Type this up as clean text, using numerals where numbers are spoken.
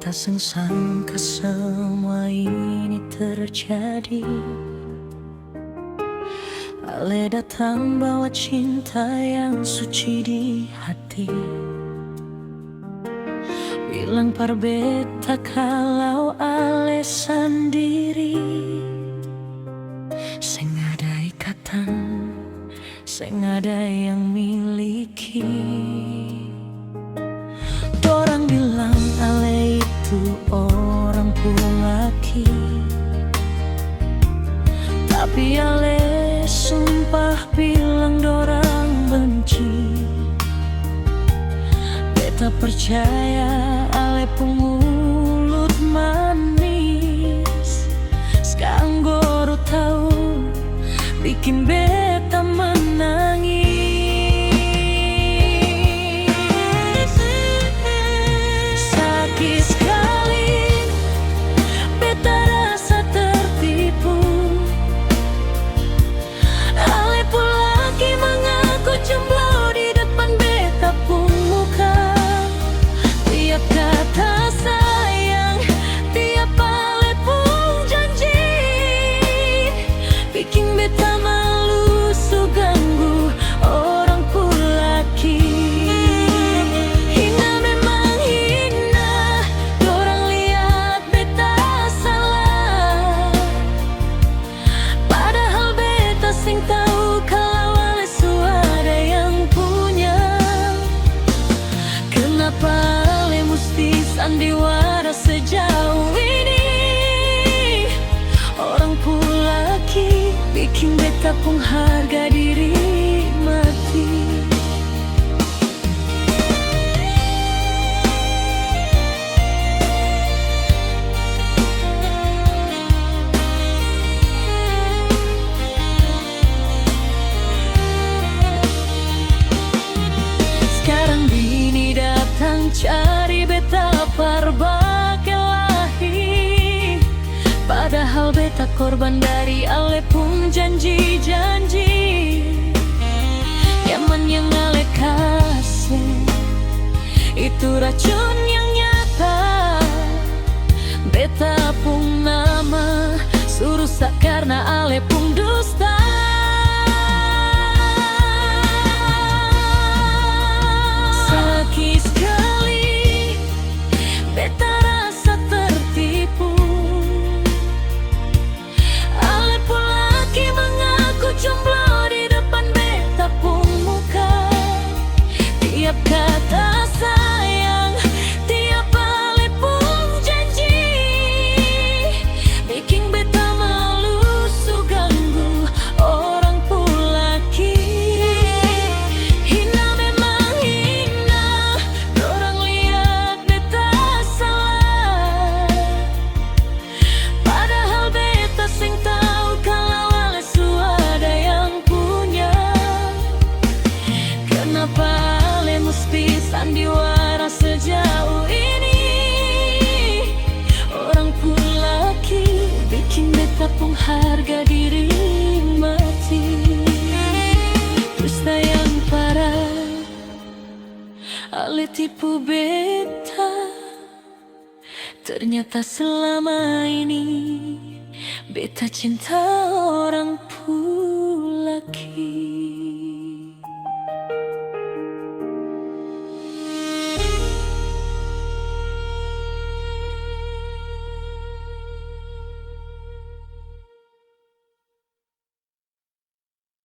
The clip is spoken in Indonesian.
Tak sangka semua ini terjadi. Ale datang bawa cinta yang suci di hati. Bilang par beta kalau ale sendiri, seng ada ikatan, seng ada yang miliki. Dorang bilang ale itu orang pulaki, tapi ale sumpah bilang dorang benci. Beta percaya ale pengulut manis. Sekarang goro tahu bikin beta menangis. Sakit sekali, beta rasa tertipu. Ale pun lagi mengaku jomblo di depan beta pun muka. Tiap kata sayang, tiap ale pun janji, bikin beta malu su ganggu orang pun laki. Hina memang hina, dorang lihat beta salah. Padahal beta sing tahu kalau ale su ada yang punya. Kenapa ale musti sandiwara sejauh ini? Orang pun laki bikin beta pun harga diri mati. Sekarang bini datang cari beta perbagai lahi. Padahal beta korban dari ale pun janji-janji. Nyaman yang ale kasih itu racun yang nyata. Beta pun nama surusak karena ale pun dusta. Sakit sekali, beta rasa tertipu. Ale pun lagi mengaku jomblo di depan beta pun muka. Tiap kata sayang, tiap ale pun janji, bikin beta malu su ganggu orang pun laki. Hina memang hina, dorang lihat beta salah. Padahal beta sing tahu kalau ale su ada yang punya. Kenapa ale mesti sandiwara sejauh ini? Orang pun laki bikin beta pun harga diri mati. Dusta yang parah, ale tipu beta. Ternyata selama ini beta cinta orang pun laki.